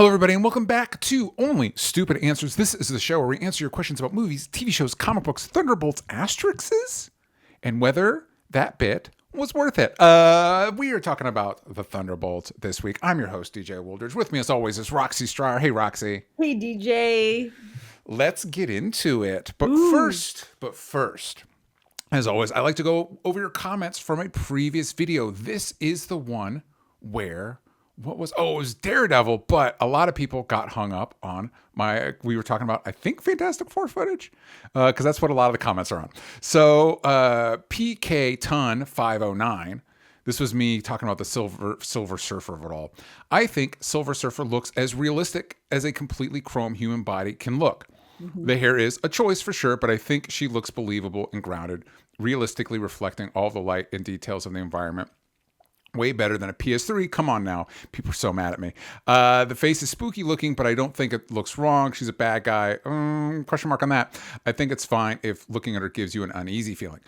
Hello, everybody, and welcome back to Only Stupid Answers. This is the show where we answer your questions about movies, TV shows, comic books, Thunderbolts, asterisks, and whether that bit was worth it. We are talking about the Thunderbolts this week. I'm your host, DJ Wooldridge. With me, as always, is Roxy Stryer. Hey, Roxy. Hey, DJ. Let's get into it. But first, as always, I like to go over your comments from a previous video. This is the one where... it was Daredevil, but a lot of people got hung up on we were talking about, I think, Fantastic Four footage, because that's what a lot of the comments are on. So PK Ton 509, this was me talking about the Silver Surfer of it all. I think Silver Surfer looks as realistic as a completely chrome human body can look. Mm-hmm. The hair is a choice for sure, but I think she looks believable and grounded, realistically reflecting all the light and details of the environment. Way better than a PS3. Come on now. People are so mad at me. The face is spooky looking, but I don't think it looks wrong. She's a bad guy. Question mark on that. I think it's fine if looking at her gives you an uneasy feeling.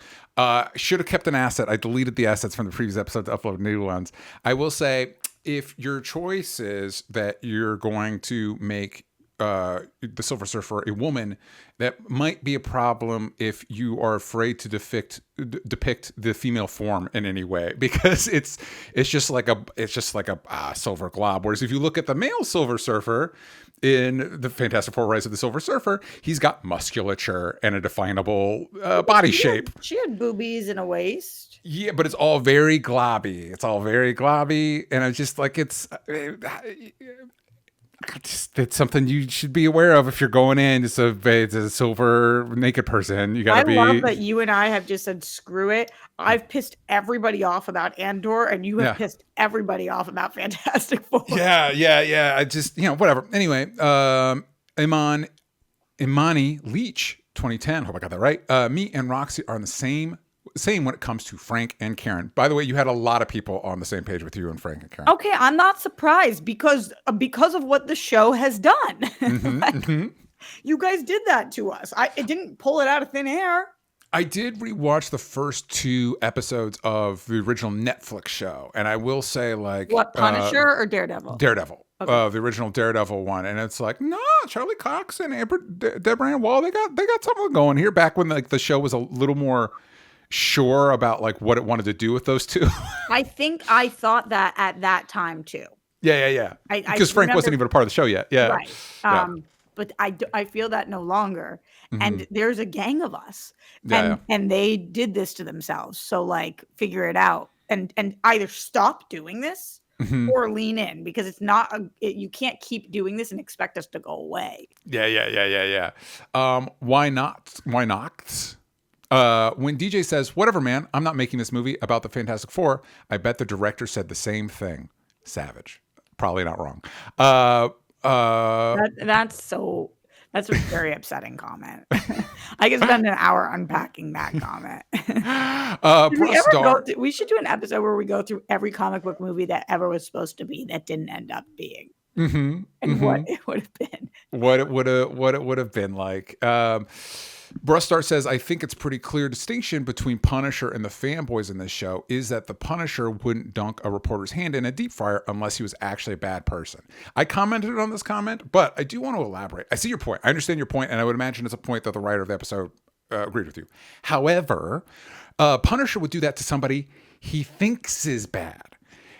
Should have kept an asset. I deleted the assets from the previous episode to upload new ones. I will say, if your choice is that you're going to make the Silver Surfer a woman, that might be a problem if you are afraid to depict the female form in any way, because it's just like a silver glob. Whereas if you look at the male Silver Surfer in the Fantastic Four: Rise of the Silver Surfer, he's got musculature and a definable body shape. She had boobies and a waist. Yeah, but it's all very globby. And I just like it's something you should be aware of if you're going in. It's a silver naked person. You gotta be. I love that you and I have just said screw it. I've pissed everybody off about Andor, and you have pissed everybody off about Fantastic Four. Yeah. I just whatever. Anyway, Imani Leach 2010. Hope I got that right. Me and Roxy are on the same when it comes to Frank and Karen. By the way, you had a lot of people on the same page with you and Frank and Karen. Okay, I'm not surprised because of what the show has done. Mm-hmm, You guys did that to us. It didn't pull it out of thin air. I did rewatch the first 2 episodes of the original Netflix show, and I will say, like, what, Punisher or Daredevil? Daredevil. Okay. The original Daredevil one, and it's like, no, Charlie Cox and Deborah Ann Wall, they got something going here. Back when the show was a little more sure about like what it wanted to do with those two. I think I thought that at that time too. Yeah. Because Frank wasn't even a part of the show yet. Yeah. Right. But I feel that no longer. Mm-hmm. And there's a gang of us. And they did this to themselves. So like figure it out and either stop doing this or lean in, because it's not you can't keep doing this and expect us to go away. Yeah. Why not? When DJ says, whatever, man, I'm not making this movie about the Fantastic Four, I bet the director said the same thing. Savage. Probably not wrong. That's a very upsetting comment. I could spend an hour unpacking that comment. We should do an episode where we go through every comic book movie that ever was supposed to be that didn't end up being. What it would have been. What it would have been like. Brustar says, I think it's pretty clear distinction between Punisher and the fanboys in this show is that the Punisher wouldn't dunk a reporter's hand in a deep fryer unless he was actually a bad person. I commented on this comment, but I do want to elaborate. I see your point. I understand your point, and I would imagine it's a point that the writer of the episode agreed with you. However, Punisher would do that to somebody he thinks is bad.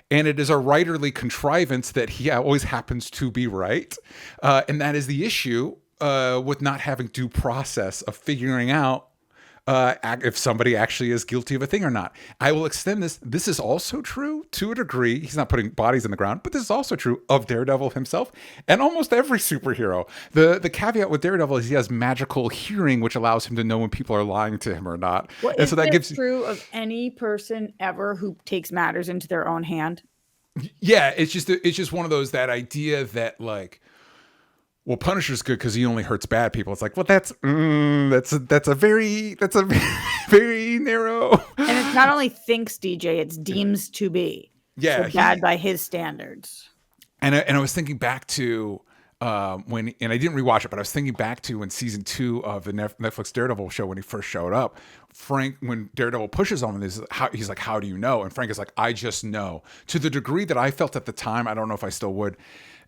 And it is a writerly contrivance that he always happens to be right. And that is the issue with not having due process of figuring out if somebody actually is guilty of a thing or not. I will extend this. This is also true to a degree. He's not putting bodies in the ground, but this is also true of Daredevil himself and almost every superhero. The caveat with Daredevil is he has magical hearing, which allows him to know when people are lying to him or not. Well, and so that gives true of any person ever who takes matters into their own hand. Yeah, it's just one of those, that idea that like, well, Punisher's good because he only hurts bad people. It's like, well, that's a very very narrow. And it's not only thinks, DJ, it's deems to be. Yeah, so bad by his standards. And I was thinking back to and I didn't rewatch it, but I was thinking back to when season 2 of the Netflix Daredevil show, when he first showed up, Frank, when Daredevil pushes on him, he's like, how do you know? And Frank is like, I just know. To the degree that I felt at the time, I don't know if I still would,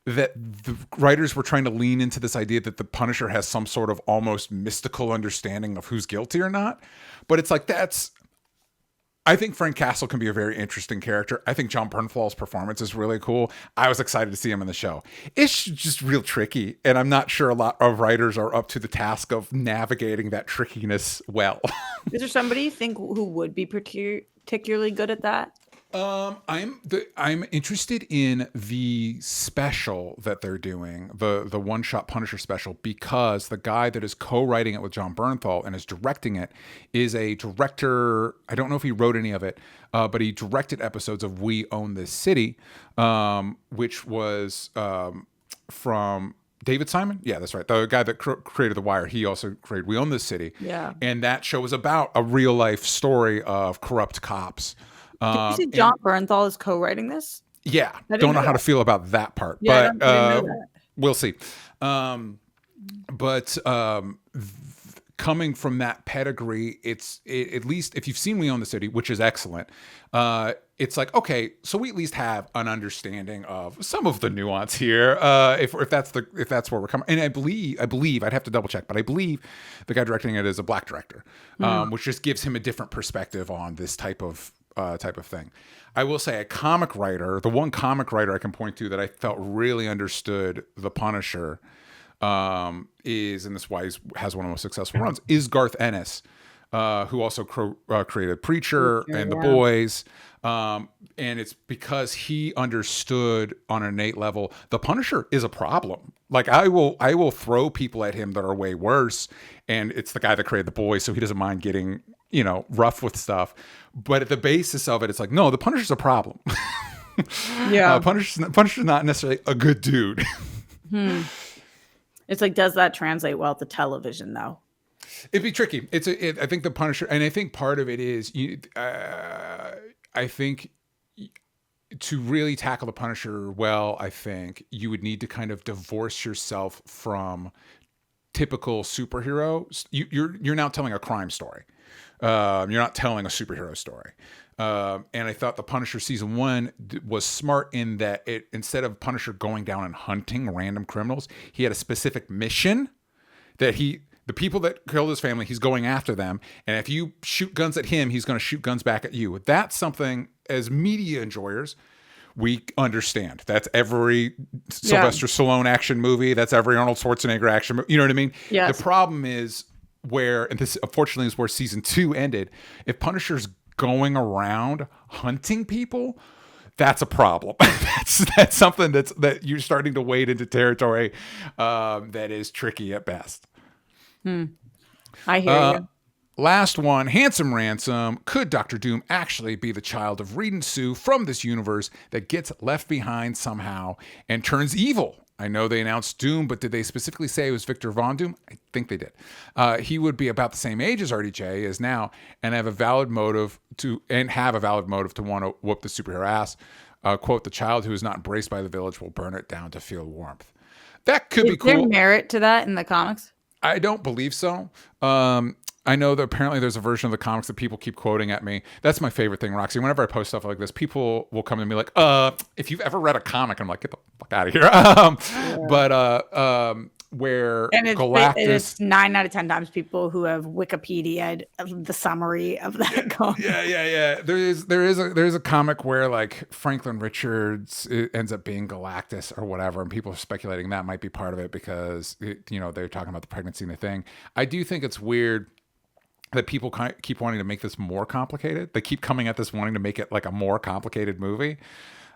that the writers were trying to lean into this idea that the Punisher has some sort of almost mystical understanding of who's guilty or not. But it's like, I think Frank Castle can be a very interesting character. I think John Bernthal's performance is really cool. I was excited to see him in the show. It's just real tricky, and I'm not sure a lot of writers are up to the task of navigating that trickiness well. Is there somebody you think who would be particularly good at that? I'm interested in the special that they're doing, the one-shot Punisher special, because the guy that is co-writing it with John Bernthal and is directing it is a director. I don't know if he wrote any of it, but he directed episodes of We Own This City, which was from David Simon. Yeah, that's right. The guy that created The Wire, he also created We Own This City. Yeah. And that show was about a real-life story of corrupt cops. Did you see John Bernthal is co-writing this? Yeah, don't know how to feel about that part, Yeah, but I didn't know that. We'll see. Coming from that pedigree, at least if you've seen We Own the City, which is excellent, it's like, okay, so we at least have an understanding of some of the nuance here. If that's where we're coming, and I believe I'd have to double check, but I believe the guy directing it is a black director, which just gives him a different perspective on this type of thing. I will say the one comic writer I can point to that I felt really understood the Punisher is, and this is why he has one of the most successful runs, is Garth Ennis, who also created Preacher and The Boys. And it's because he understood on an innate level, the Punisher is a problem. Like I will throw people at him that are way worse. And it's the guy that created The Boys, so he doesn't mind getting, rough with stuff. But at the basis of it, it's like, no, the Punisher's a problem. Yeah. Punisher's not necessarily a good dude. It's like, does that translate well to television though? It'd be tricky. I think the Punisher, and I think part of it is, I think to really tackle the Punisher well, I think you would need to kind of divorce yourself from typical superhero. You're now telling a crime story. You're not telling a superhero story. And I thought the Punisher season 1 was smart in that it, instead of Punisher going down and hunting random criminals, he had a specific mission that the people that killed his family, he's going after them. And if you shoot guns at him, he's going to shoot guns back at you. That's something, as media enjoyers, we understand. That's every Sylvester Stallone action movie. That's every Arnold Schwarzenegger action movie. You know what I mean? Yes. The problem is and this unfortunately is where season 2 ended, if Punisher's going around hunting people, that's a problem. that's something that you're starting to wade into territory that is tricky at best. I hear you. Last one, Handsome Ransom. Could Dr. Doom actually be the child of Reed and Sue from this universe that gets left behind somehow and turns evil? I know they announced Doom, but did they specifically say it was Victor Von Doom? I think they did. He would be about the same age as RDJ is now, and have a valid motive to want to whoop the superhero ass. Quote: "The child who is not embraced by the village will burn it down to feel warmth." That could be cool. Is there merit to that in the comics? I don't believe so. I know that apparently there's a version of the comics that people keep quoting at me. That's my favorite thing, Roxy. Whenever I post stuff like this, people will come to me like, if you've ever read a comic, I'm like, get the fuck out of here. But where it's 9 out of 10 times people who have Wikipedia'd the summary of that comic. Yeah. There is a comic where like Franklin Richards ends up being Galactus or whatever, and people are speculating that might be part of it because they're talking about the pregnancy and the thing. I do think it's weird that people keep wanting to make this more complicated. They keep coming at this wanting to make it like a more complicated movie.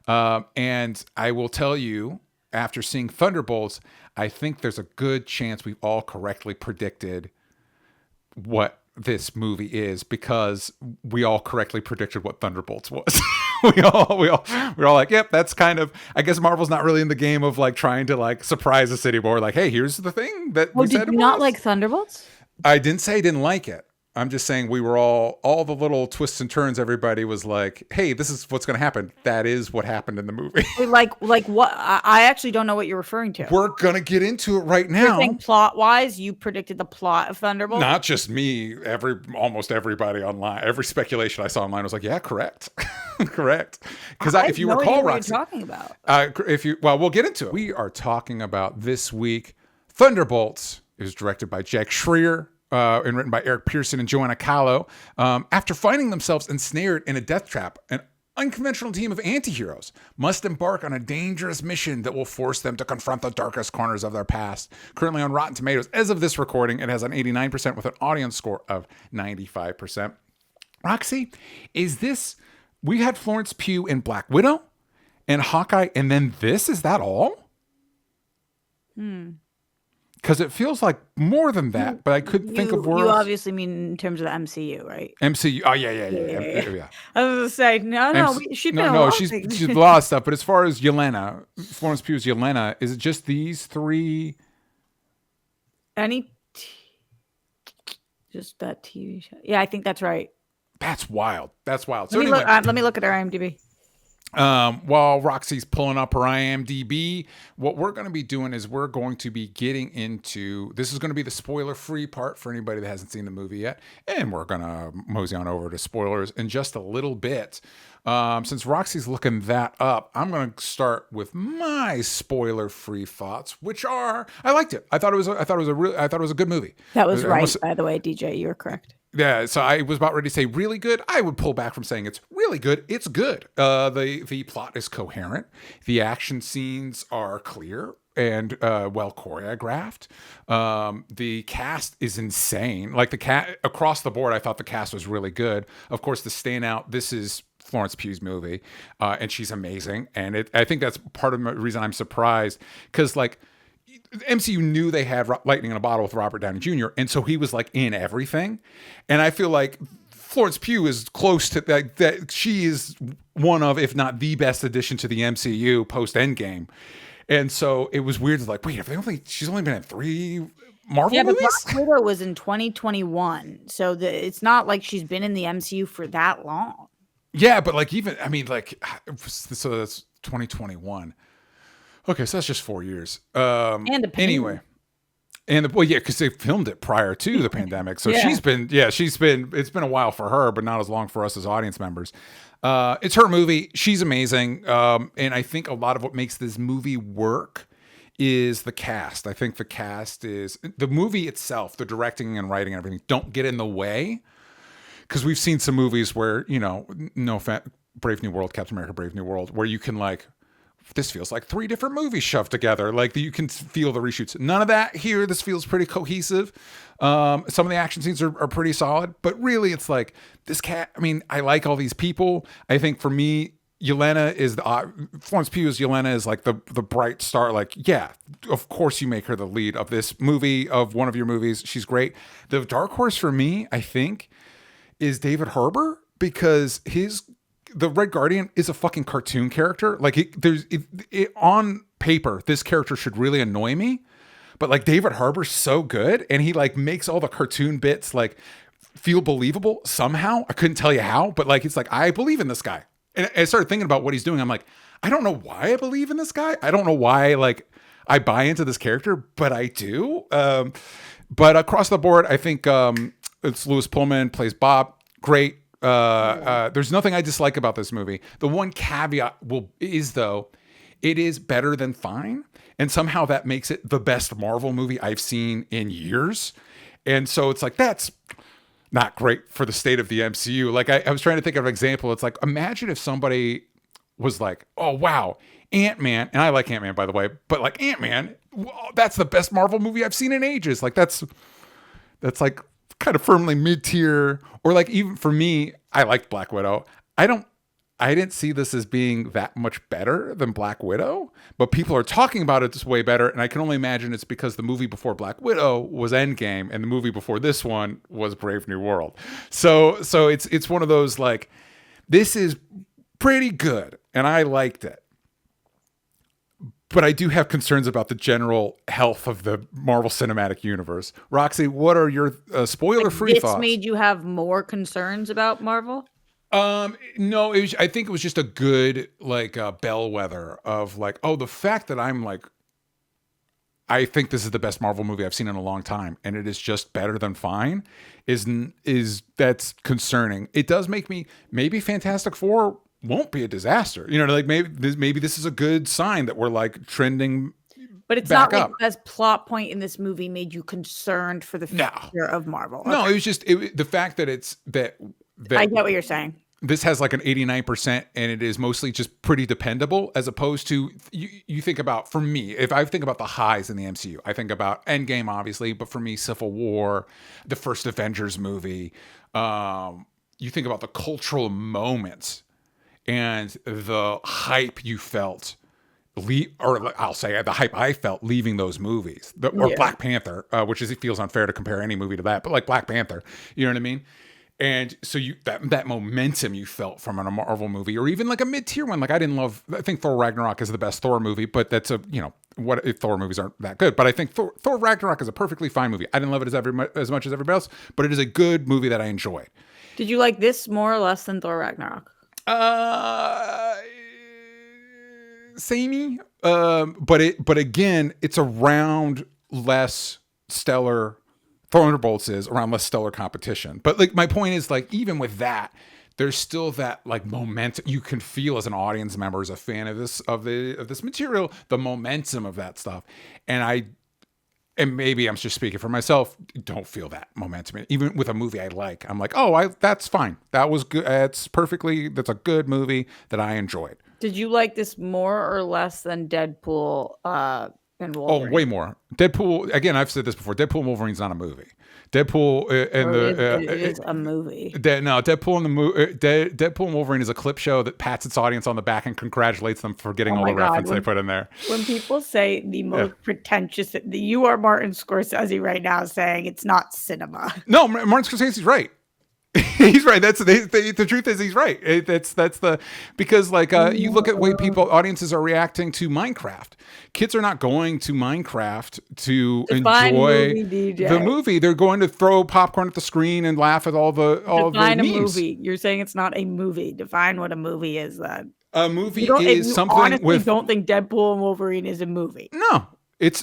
And I will tell you, after seeing Thunderbolts, I think there's a good chance we've all correctly predicted what this movie is, because we all correctly predicted what Thunderbolts was. we're all like, yep, that's kind of, I guess Marvel's not really in the game of like trying to like surprise us anymore. Like, hey, here's the thing that we said. Did you not like Thunderbolts? I didn't say I didn't like it. I'm just saying we were all the little twists and turns. Everybody was like, hey, this is what's going to happen. That is what happened in the movie. Like what? I actually don't know what you're referring to. We're going to get into it right now. You're saying plot-wise, you predicted the plot of Thunderbolts? Not just me. Almost everybody online, every speculation I saw online was like, yeah, correct. Correct. Because if you recall, Roxy, what you're talking about. We'll get into it. We are talking about this week, Thunderbolts. It was directed by Jack Schreier and written by Eric Pearson and Joanna Callow. After finding themselves ensnared in a death trap, an unconventional team of anti-heroes must embark on a dangerous mission that will force them to confront the darkest corners of their past. Currently on Rotten Tomatoes, as of this recording, it has an 89% with an audience score of 95%. Roxy, is this... We had Florence Pugh in Black Widow and Hawkeye, and then this? Is that all? Because it feels like more than that, but I couldn't think of words. You obviously mean in terms of the MCU, right? MCU. Oh, yeah. I was going to say, she's been she's a lot of stuff. But as far as Yelena, Florence Pugh's Yelena, is it just these three? Just that TV show. Yeah, I think that's right. That's wild. So let me look at our IMDb. While Roxy's pulling up her IMDb, what we're going to be doing is we're going to be getting into, this is going to be the spoiler-free part for anybody that hasn't seen the movie yet, and we're going to mosey on over to spoilers in just a little bit. Since Roxy's looking that up, I'm going to start with my spoiler-free thoughts, which are, I liked it. I thought it was a good movie. That was right, by the way, DJ. You were correct. Yeah, so I was about ready to say really good. I would pull back from saying it's really good. It's good. The plot is coherent. The action scenes are clear and well choreographed. The cast is insane. Like across the board, I thought the cast was really good. Of course, the standout. This is Florence Pugh's movie, and she's amazing. And I think that's part of the reason I'm surprised, because like, MCU knew they had lightning in a bottle with Robert Downey Jr., and so he was like in everything. And I feel like Florence Pugh is close to that. She is one of, if not the best addition to the MCU post Endgame. And so it was weird. Like, wait, she's only been in 3 Marvel movies? Black Widow was in 2021, so it's not like she's been in the MCU for that long. Yeah, but like so that's 2021. Okay, so that's just 4 years. And a pandemic. Anyway, because they filmed it prior to the pandemic. So it's been a while for her, but not as long for us as audience members. It's her movie. She's amazing. And I think a lot of what makes this movie work is the cast. I think the cast is the movie itself, the directing and writing and everything don't get in the way. Because we've seen some movies where, Brave New World, Captain America, Brave New World, where you can like, this feels like 3 different movies shoved together. Like you can feel the reshoots. None of that here. This feels pretty cohesive. Some of the action scenes are pretty solid, but really it's like this cat. I mean, I like all these people. I think for me, Yelena is Florence Pugh's Yelena is like the bright star. Like, yeah, of course you make her the lead of this movie, of one of your movies. She's great. The dark horse for me, I think, is David Harbour, because the Red Guardian is a fucking cartoon character. Like on paper, this character should really annoy me, but like David Harbour's so good, and he like makes all the cartoon bits like feel believable somehow. I couldn't tell you how, but like it's like I believe in this guy, and I started thinking about what he's doing. I'm like, I don't know why I believe in this guy. I don't know why like I buy into this character, but I do. But across the board, I think it's Lewis Pullman plays Bob. Great. There's nothing I dislike about this movie. The one caveat is though, it is better than fine, and somehow that makes it the best Marvel movie I've seen in years. And so it's like, that's not great for the state of the MCU. Like I was trying to think of an example. It's like, imagine if somebody was like, oh wow, Ant-Man, and I like Ant-Man by the way, but like Ant-Man, that's the best Marvel movie I've seen in ages. Like that's like kind of firmly mid-tier. Or like, even for me, I liked Black Widow. I didn't see this as being that much better than Black Widow, but people are talking about it this way better, and I can only imagine it's because the movie before Black Widow was Endgame, and the movie before this one was Brave New World. So it's one of those like, this is pretty good, and I liked it. but I do have concerns about the general health of the Marvel Cinematic Universe. Roxy, what are your spoiler-free This thoughts? made you have more concerns about Marvel? No, I think it was just a good like bellwether of like, oh, the fact that I'm like, I think this is the best Marvel movie I've seen in a long time, and it is just better than fine. Is that's concerning? It does make me maybe Fantastic Four won't be a disaster. You know, like maybe this is a good sign that we're like trending. But it's back not like up. as plot point in this movie made you concerned for the future of Marvel. No, it was just the fact that it's that I get what you're saying. This has like an 89% and it is mostly just pretty dependable, as opposed to you think about, for me, if I think about the highs in the MCU, I think about Endgame, obviously, but for me, Civil War, the first Avengers movie, you think about the cultural moments and the hype you felt, or I'll say the hype I felt leaving those movies, or Black Panther, which it feels unfair to compare any movie to that, but like Black Panther, you know what I mean? And so that momentum you felt from a Marvel movie, or even like a mid-tier one. Like I think Thor Ragnarok is the best Thor movie, but that's what if Thor movies aren't that good? But I think Thor Ragnarok is a perfectly fine movie. I didn't love it as much as everybody else, but it is a good movie that I enjoyed. Did you like this more or less than Thor Ragnarok? Samey. But again, it's around less stellar. Thunderbolts is around less stellar competition. But like my point is, like, even with that, there's still that like momentum you can feel as an audience member, as a fan of this material, the momentum of that stuff. And maybe I'm just speaking for myself, don't feel that momentum. Even with a movie I like, I'm like, that's fine. That was good. That's a good movie that I enjoyed. Did you like this more or less than Deadpool and Wolverine? Oh, way more. Deadpool, again, I've said this before, Deadpool and Wolverine's not a movie. Deadpool and it is a movie. Deadpool and Wolverine is a clip show that pats its audience on the back and congratulates them for getting all the reference they put in there. When people say the most pretentious, you are Martin Scorsese right now saying it's not cinema. No, Martin Scorsese's right. He's right. That's the truth is he's right. Because like you look at the way audiences are reacting to Minecraft. Kids are not going to Minecraft to enjoy the movie. They're going to throw popcorn at the screen and laugh at all the Define memes. A movie. You're saying it's not a movie. Define what a movie is then. A movie is something honestly with. Don't think Deadpool and Wolverine is a movie. No. It's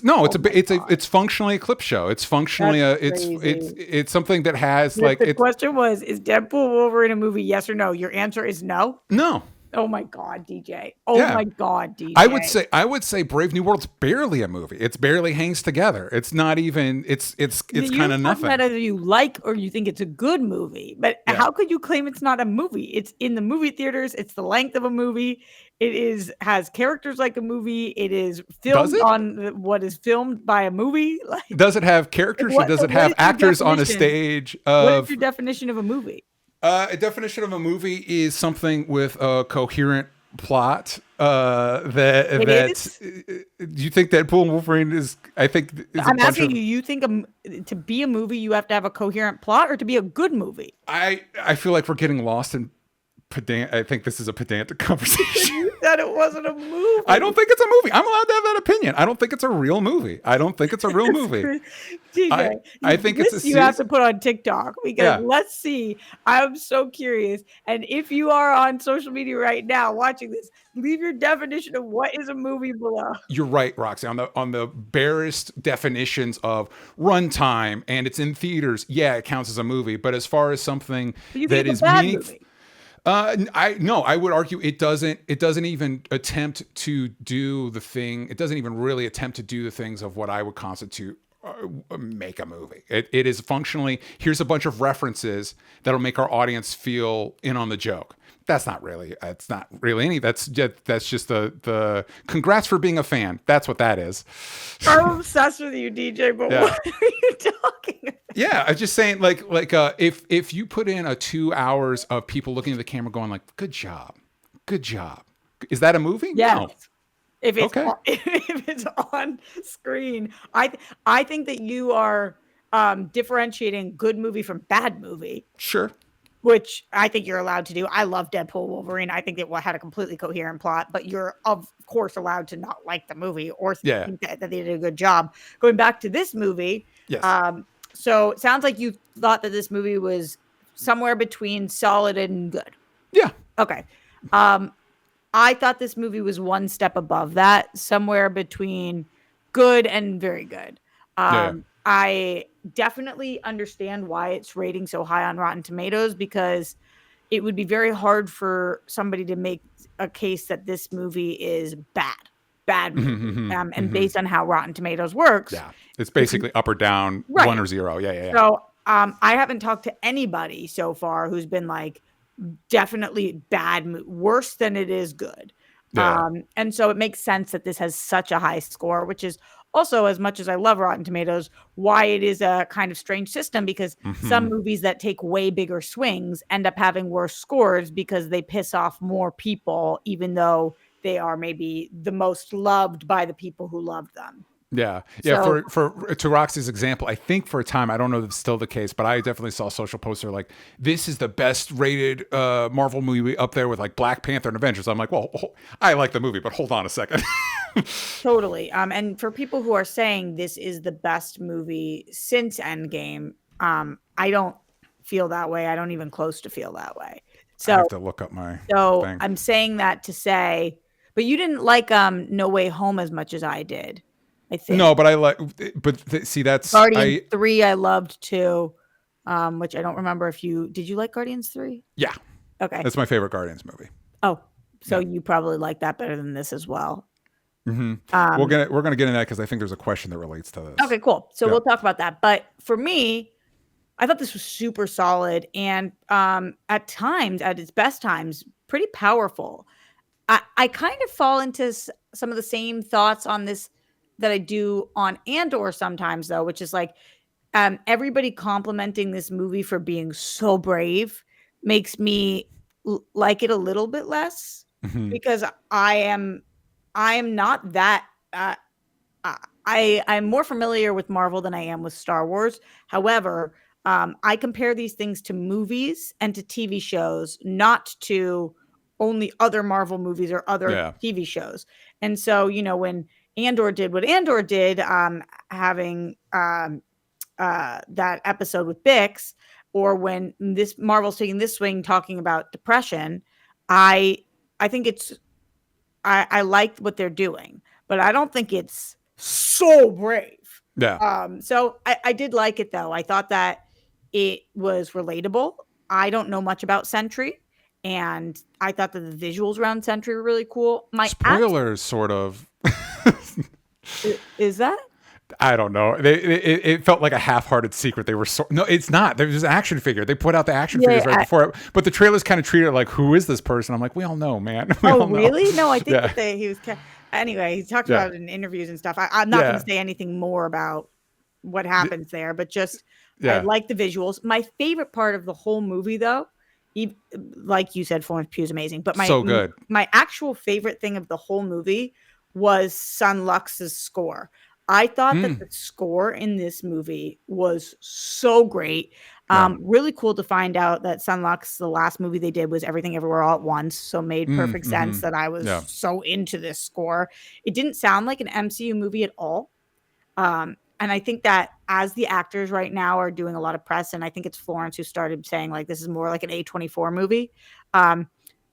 functionally a clip show. It's functionally it's something that has the question was, is Deadpool Wolverine a movie? Yes or no? Your answer is no. No. Oh my God, DJ. My God, DJ. I would say Brave New World's barely a movie. It's barely hangs together. It's not even. It's kind of nothing. That either you like or you think it's a good movie. But how could you claim it's not a movie? It's in the movie theaters. It's the length of a movie. It has characters like a movie. It is filmed on what is filmed by a movie. Like, does it have characters or does it have actors on a stage? What is your definition of a movie? A definition of a movie is something with a coherent plot. Do you think Deadpool and Wolverine is? I think I'm asking you. You think to be a movie you have to have a coherent plot, or to be a good movie? I feel like we're getting lost in pedant. I think this is a pedantic conversation. You said it wasn't a movie. I don't think it's a movie. I'm allowed to have that opinion. I don't think it's a real movie. I think it's a. You have to put on TikTok because let's see. I'm so curious. And if you are on social media right now watching this, leave your definition of what is a movie below. You're right, Roxy. On the barest definitions of runtime and it's in theaters, it counts as a movie. But as far as something that is meaningful. I would argue it doesn't even attempt to do the thing. It doesn't even really attempt to do the things of what I would constitute make a movie. It is functionally, here's a bunch of references that'll make our audience feel in on the joke. It's not really any. That's just the congrats for being a fan. That's what that is. I'm obsessed with you, DJ. But what are you talking about? Yeah, I'm just saying, like if you put in 2 hours of people looking at the camera going like, good job, is that a movie? Yes. No. If it's on screen, I think that you are differentiating good movie from bad movie. Sure. which I think you're allowed to do. I love Deadpool Wolverine. I think it had a completely coherent plot, but you're of course allowed to not like the movie or think that they did a good job. Going back to this movie, Yes. So it sounds like you thought that this movie was somewhere between solid and good. Yeah. Okay. I thought this movie was one step above that, somewhere between good and very good. I definitely understand why it's rating so high on Rotten Tomatoes, because it would be very hard for somebody to make a case that this movie is bad movie. And based on how Rotten Tomatoes works. Yeah. It's basically up or down, right. 1 or 0. Yeah. So I haven't talked to anybody so far who's been like, definitely bad, worse than it is good. Yeah. And so it makes sense that this has such a high score, which is also, as much as I love Rotten Tomatoes, why it is a kind of strange system, because some movies that take way bigger swings end up having worse scores because they piss off more people, even though they are maybe the most loved by the people who love them. Yeah. So, for to Roxy's example, I think for a time, I don't know if it's still the case, but I definitely saw a social poster like, this is the best rated Marvel movie up there with like Black Panther and Avengers. I'm like, well, I like the movie, but hold on a second. Totally. And for people who are saying this is the best movie since Endgame, I don't feel that way. I don't even close to feel that way. So I have to look up my thing. I'm saying that to say, but you didn't like No Way Home as much as I did. I think. No, but I like, see, that's Guardians 3. I loved too, which I don't remember if did you like Guardians 3? Yeah. Okay. That's my favorite Guardians movie. Oh, so you probably like that better than this as well. We're gonna get into that because I think there's a question that relates to this. Okay, cool. So we'll talk about that. But for me, I thought this was super solid and at times, at its best times, pretty powerful. I kind of fall into some of the same thoughts on this that I do on Andor sometimes, though, which is like everybody complimenting this movie for being so brave makes me like it a little bit less, because I am not that. I'm more familiar with Marvel than I am with Star Wars. However, I compare these things to movies and to TV shows, not to only other Marvel movies or other TV shows. And so, when Andor did what Andor did, having that episode with Bix, or when this Marvel's taking this swing talking about depression, I think I like what they're doing, but I don't think it's so brave. Yeah. So I did like it though. I thought that it was relatable. I don't know much about Sentry, and I thought that the visuals around Sentry were really cool. Spoilers, sort of. Is that? I don't know. It felt like a half-hearted secret. They were no, it's not. There's an action figure. They put out the action figures right before it, but the trailers kind of treated it like, who is this person? I'm like, we all know, man. Really? No, I think that he was. Anyway, he talked about it in interviews and stuff. I'm not going to say anything more about what happens there, but just I like the visuals. My favorite part of the whole movie, though, like you said, Florence Pugh is amazing. But so good. My actual favorite thing of the whole movie was Sun Lux's score. I thought that the score in this movie was so great. Really cool to find out that Sun Lux, the last movie they did was Everything Everywhere All at Once. So made perfect sense that I was so into this score. It didn't sound like an MCU movie at all. And I think that as the actors right now are doing a lot of press, and I think it's Florence who started saying like, this is more like an A24 movie. I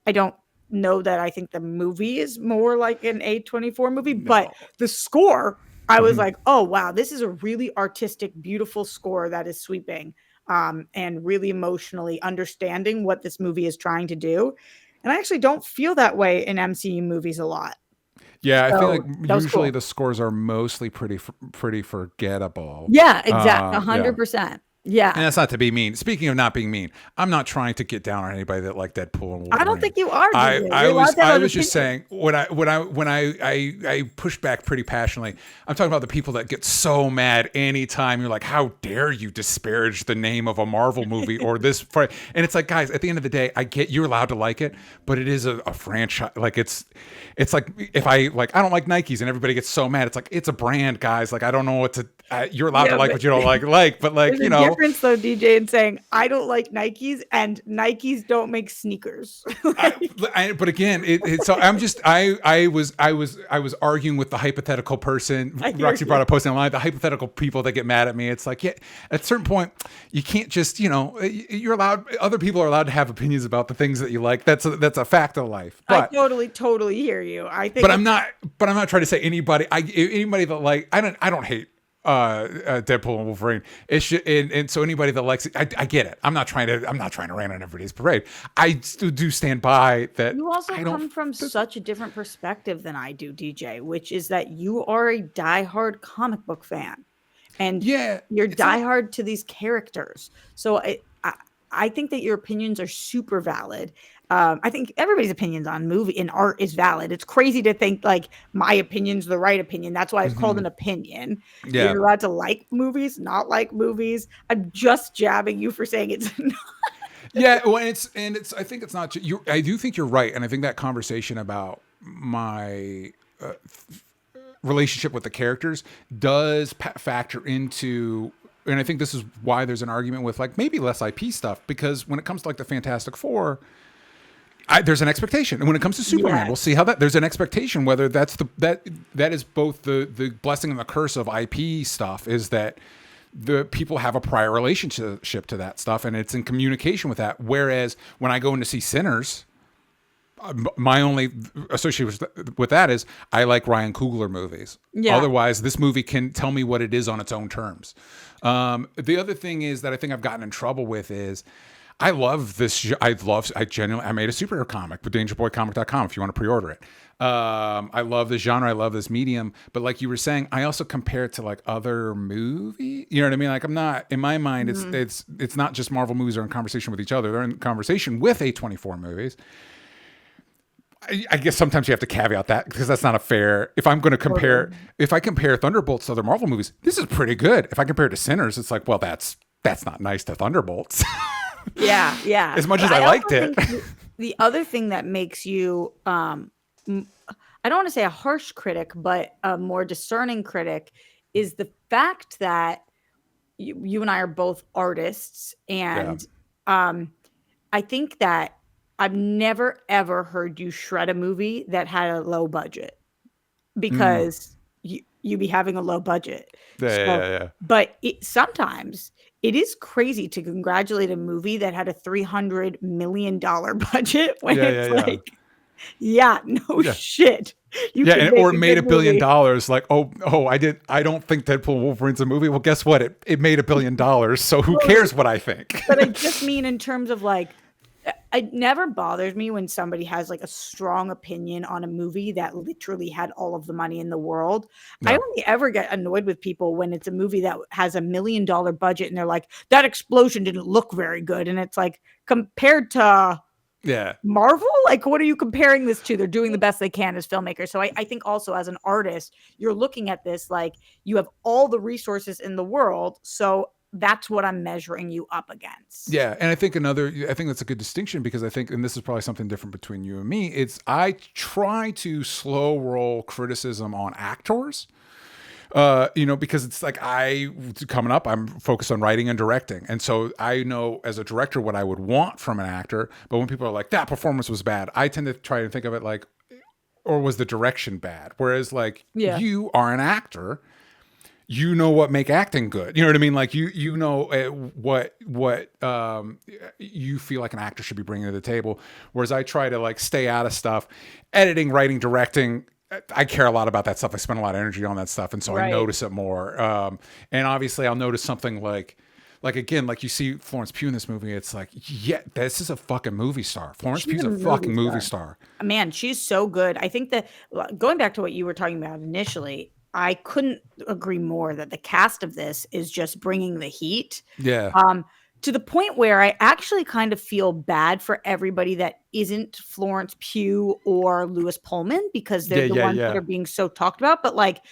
don't know that I think the movie is more like an A24 movie, but the score, I was like, oh, wow, this is a really artistic, beautiful score that is sweeping and really emotionally understanding what this movie is trying to do. And I actually don't feel that way in MCU movies a lot. Yeah, so, I feel like usually the scores are mostly pretty forgettable. Yeah, exactly. 100%. Yeah. And that's not to be mean. Speaking of not being mean, I'm not trying to get down on anybody that like Deadpool and Wolverine. I don't think you are. I was just saying when I pushed back pretty passionately, I'm talking about the people that get so mad anytime you're like, how dare you disparage the name of a Marvel movie or this, and it's like, guys, at the end of the day, I get you're allowed to like it, but it is a franchise. Like it's like if I don't like Nikes and everybody gets so mad, it's like, it's a brand, guys. Like I don't know what to. You're allowed to like what you don't like, but like, you know, difference though, DJ, in saying I don't like Nikes and Nikes don't make sneakers. But again, so I'm just I was arguing with the hypothetical person. Roxy brought up posting online, the hypothetical people that get mad at me. It's like, yeah, at a certain point, you can't just, you're allowed. Other people are allowed to have opinions about the things that you like. That's a fact of life. But, I totally hear you. I think, but I'm not trying to say anybody. Anybody that I don't hate Deadpool and Wolverine. And so anybody that likes it, I get it. I'm not trying to rain on everybody's parade. I still do stand by that. You also come from such a different perspective than I do, DJ, which is that you are a diehard comic book fan, and you're diehard to these characters. So I think that your opinions are super valid. I think everybody's opinions on movie and art is valid. It's crazy to think like my opinion's the right opinion. That's why it's called an opinion. Yeah. You're allowed to like movies, not like movies. I'm just jabbing you for saying it's not. Yeah, well, it's I think it's not. I do think you're right, and I think that conversation about my relationship with the characters does factor into. And I think this is why there's an argument with like maybe less IP stuff, because when it comes to like the Fantastic Four, there's an expectation, and when it comes to Superman, we'll see how there's an expectation whether that is both the blessing and the curse of IP stuff, is that the people have a prior relationship to that stuff, and it's in communication with that. Whereas when I go in to see Sinners, my only association with that is I like Ryan Coogler movies. Yeah. Otherwise, this movie can tell me what it is on its own terms. The other thing is that I think I've gotten in trouble with is I love this. I made a superhero comic with dangerboycomic.com if you want to pre-order it. I love this genre. I love this medium. But like you were saying, I also compare it to like other movies. You know what I mean? Like I'm not, in my mind, it's not just Marvel movies are in conversation with each other. They're in conversation with A24 movies. I guess sometimes you have to caveat that because that's not a fair. If I'm going to compare, if I compare Thunderbolts to other Marvel movies, this is pretty good. If I compare it to Sinners, it's like, well, that's not nice to Thunderbolts. Yeah. As much as I liked it. The other thing that makes you, I don't want to say a harsh critic, but a more discerning critic, is the fact that you and I are both artists, and I think that I've never ever heard you shred a movie that had a low budget, because you be having a low budget. Yeah. But sometimes it is crazy to congratulate a movie that had a $300 million budget when shit. Or it made $1 billion. Like, I don't think Deadpool and Wolverine's a movie. Well, guess what? It made $1 billion. So who cares what I think? But I just mean in terms of like, it never bothers me when somebody has like a strong opinion on a movie that literally had all of the money in the world. No. I only ever get annoyed with people when it's a movie that has $1 million budget and they're like, that explosion didn't look very good. And it's like, compared to Marvel, like, what are you comparing this to? They're doing the best they can as filmmakers. So I think also as an artist, you're looking at this like you have all the resources in the world. So that's what I'm measuring you up against. Yeah. And I think that's a good distinction, because I think, and this is probably something different between you and me, I try to slow roll criticism on actors, because it's like coming up, I'm focused on writing and directing. And so I know as a director what I would want from an actor, but when people are like, that performance was bad, I tend to try to think of it like, or was the direction bad? Whereas like you are an actor, you know what make acting good. You know what I mean? Like you know what you feel like an actor should be bringing to the table. Whereas I try to like stay out of stuff, editing, writing, directing. I care a lot about that stuff. I spend a lot of energy on that stuff. And so I notice it more. And obviously I'll notice something like again, like you see Florence Pugh in this movie. It's like, this is a fucking movie star. Florence Pugh's a fucking movie star. Man, she's so good. I think that going back to what you were talking about initially, I couldn't agree more that the cast of this is just bringing the heat. Yeah. To the point where I actually kind of feel bad for everybody that isn't Florence Pugh or Lewis Pullman, because they're the ones that are being so talked about. But like,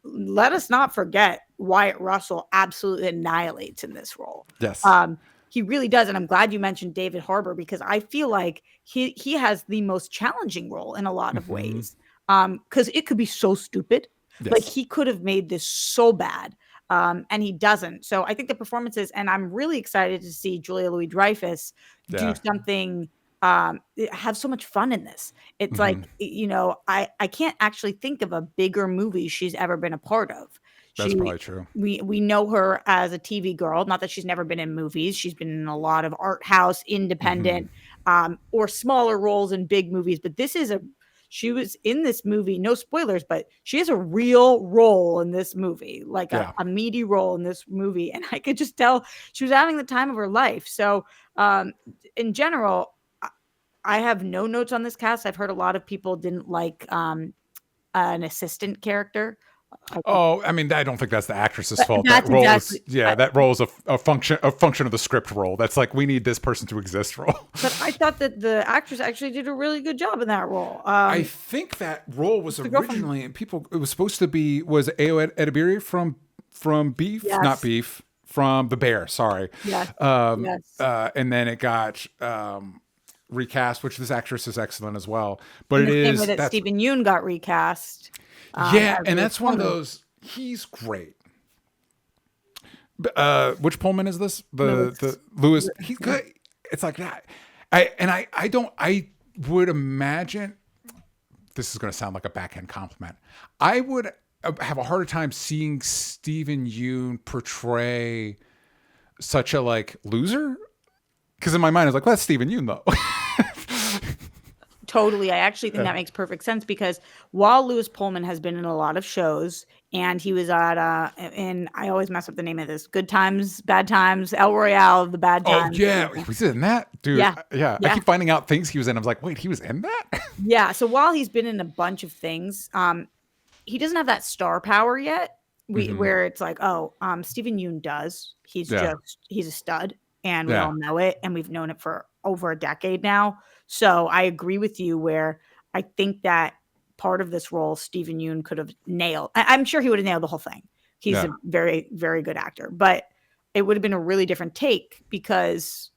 let us not forget Wyatt Russell absolutely annihilates in this role. Yes. He really does. And I'm glad you mentioned David Harbour, because I feel like he has the most challenging role in a lot of ways. Because it could be so stupid. Yes. Like he could have made this so bad. and he doesn't. So I think the performances, and I'm really excited to see Julia Louis-Dreyfus do something, have so much fun in this. It's like, I can't actually think of a bigger movie she's ever been a part of. That's probably true. We know her as a TV girl. Not that she's never been in movies. She's been in a lot of art house, independent, or smaller roles in big movies. But she was in this movie, no spoilers, but she has a real role in this movie, like a meaty role in this movie. And I could just tell she was having the time of her life. So in general, I have no notes on this cast. I've heard a lot of people didn't like an assistant character. I mean, I don't think that's the actress's fault. That role that role is a function of the script role. That's like, we need this person to exist role. But I thought that the actress actually did a really good job in that role. I think that role was originally, and it was supposed to be, was Ayo Edebiri from Beef, not Beef, from The Bear. Sorry. Yes. And then it got recast, which this actress is excellent as well. But and it is that Stephen Yeun got recast. And that's one of those. He's great. Which Pullman is this? The Lewis. He's good. It's like that. I would imagine. This is going to sound like a backhand compliment. I would have a harder time seeing Stephen Yeun portray such a loser, because in my mind I was like, well, that's Stephen Yeun though. Totally. I actually think that makes perfect sense, because while Lewis Pullman has been in a lot of shows, and he was at and I always mess up the name of this, Good Times, Bad Times, El Royale, The Bad Times. Oh yeah, he was in that, dude. Yeah. I keep finding out things he was in. I was like, wait, he was in that? Yeah. So while he's been in a bunch of things, he doesn't have that star power yet. Where it's like, Stephen Yeun does. He's a stud, and we all know it, and we've known it for over a decade now. So I agree with you, where I think that part of this role Stephen Yeun could have nailed. I'm sure he would have nailed the whole thing. He's a very, very good actor, but it would have been a really different take, because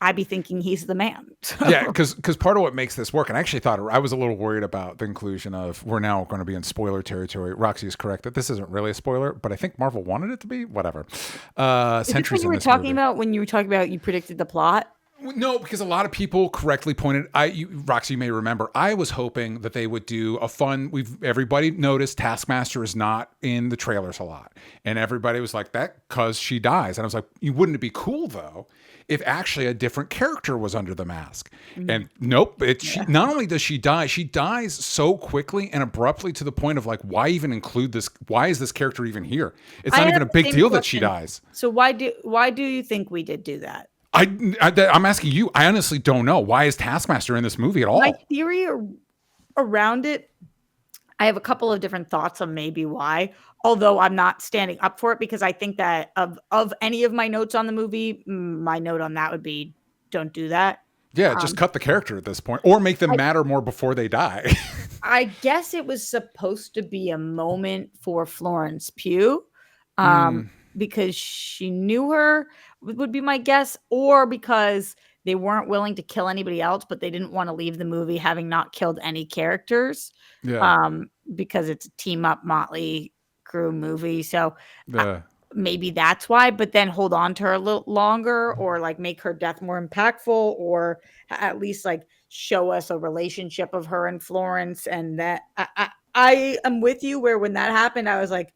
I'd be thinking he's the man. So. Yeah, because part of what makes this work, and I actually thought, I was a little worried about the inclusion of, we're now going to be in spoiler territory. Roxy is correct that this isn't really a spoiler, but I think Marvel wanted it to be. Whatever. Is this what you were talking about when you were talking about you predicted the plot? No, because a lot of people correctly pointed. Roxy, you may remember, I was hoping that they would do a fun. Everybody noticed Taskmaster is not in the trailers a lot, and everybody was like, that because she dies. And I was like, wouldn't it be cool though if actually a different character was under the mask? And nope. Not only does she die, she dies so quickly and abruptly, to the point of like, why even include this? Why is this character even here? It's not even a big deal that she dies. So why do you think we did do that? I'm asking you. I honestly don't know. Why is Taskmaster in this movie at all? My theory around it, I have a couple of different thoughts on maybe why, although I'm not standing up for it, because I think that of any of my notes on the movie, my note on that would be, don't do that. Yeah, just cut the character at this point, or make them matter more before they die. I guess it was supposed to be a moment for Florence Pugh. Because she knew her, would be my guess, or because they weren't willing to kill anybody else, but they didn't want to leave the movie having not killed any characters. Because it's a team up Motley Crue movie. So maybe that's why, but then hold on to her a little longer, or like make her death more impactful, or at least like show us a relationship of her and Florence. And that I am with you, where when that happened, I was like,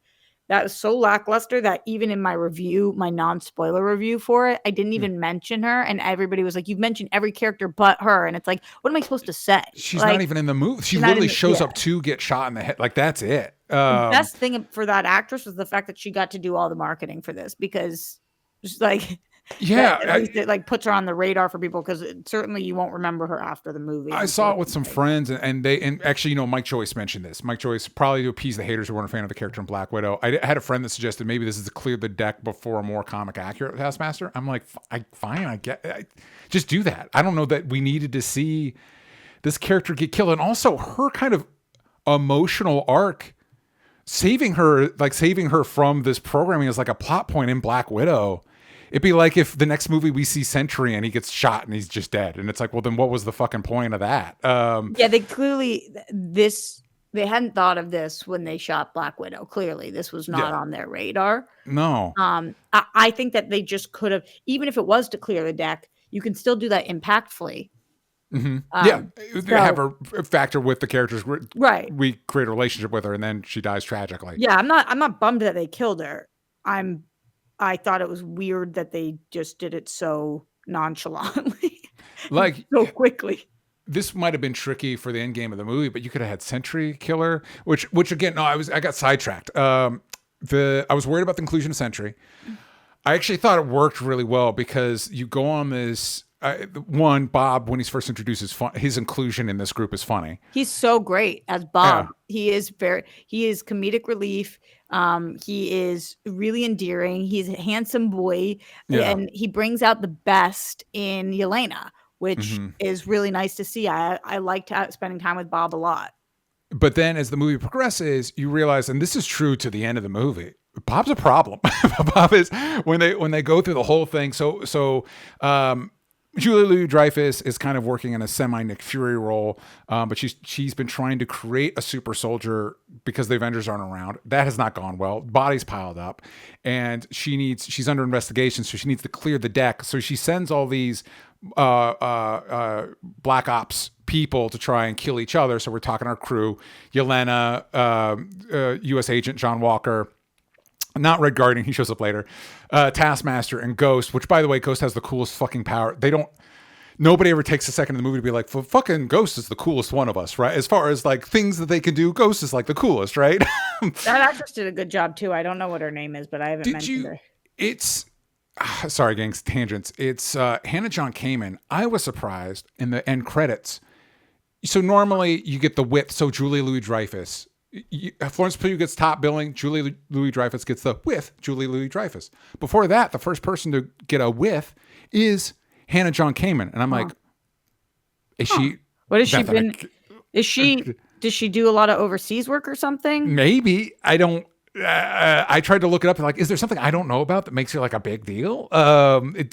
that was so lackluster that even in my review, my non-spoiler review for it, I didn't even mention her. And everybody was like, you've mentioned every character but her. And it's like, what am I supposed to say? She's not even in the movie. She literally shows up to get shot in the head. Like, that's it. The best thing for that actress was the fact that she got to do all the marketing for this, because just like... Yeah, at least it like puts her on the radar for people, because certainly you won't remember her after the movie. I saw it with some friends, and actually, Mike Joyce mentioned this. Mike Joyce, probably to appease the haters who weren't a fan of the character in Black Widow. I had a friend that suggested maybe this is to clear the deck before a more comic accurate Taskmaster. I'm like, fine, I get, just do that. I don't know that we needed to see this character get killed, and also her kind of emotional arc, saving her from this programming is like a plot point in Black Widow. It'd be like if the next movie we see Sentry and he gets shot and he's just dead. And it's like, well, then what was the fucking point of that? Yeah, they clearly, this they hadn't thought of this when they shot Black Widow. Clearly, this was not on their radar. No. I think that they just could have, even if it was to clear the deck, you can still do that impactfully. Have a factor with the characters. Right. We create a relationship with her, and then she dies tragically. Yeah, I'm not bummed that they killed her. I thought it was weird that they just did it so nonchalantly, like so quickly. This might have been tricky for the end game of the movie, but you could have had Sentry kill her, which again, no, I got sidetracked. I was worried about the inclusion of Sentry. I actually thought it worked really well because you go on this. Bob, when he's first introduced, his inclusion in this group is funny. He's so great as Bob. Yeah. He is comedic relief. He is really endearing. He's a handsome boy, and he brings out the best in Yelena, which is really nice to see. I liked spending time with Bob a lot. But then as the movie progresses, you realize, and this is true to the end of the movie, Bob's a problem. Bob is, when they go through the whole thing. So Julia Louis-Dreyfus is kind of working in a semi-Nick Fury role, but she's been trying to create a super soldier because the Avengers aren't around. That has not gone well. Bodies piled up, and she's under investigation, so she needs to clear the deck. So she sends all these Black Ops people to try and kill each other. So we're talking our crew: Yelena, U.S. Agent John Walker. Not Red Guardian, he shows up later. Taskmaster and Ghost, which, by the way, Ghost has the coolest fucking power. Nobody ever takes a second in the movie to be like, fucking Ghost is the coolest one of us, right? As far as like things that they can do, Ghost is like the coolest, right? That actress did a good job too. I don't know what her name is, but I haven't mentioned her. It's, sorry, gangs, tangents. It's Hannah John-Kamen. I was surprised in the end credits. So normally you get the with, so Julia Louis-Dreyfus. Florence Pugh gets top billing. Julie Louis-Dreyfus gets the with Julie Louis-Dreyfus. Before that, the first person to get a with is Hannah John-Kamen, and I'm like, is she? What has she been? Does she do a lot of overseas work or something? Maybe. I don't. I tried to look it up. Like, is there something I don't know about that makes her like a big deal?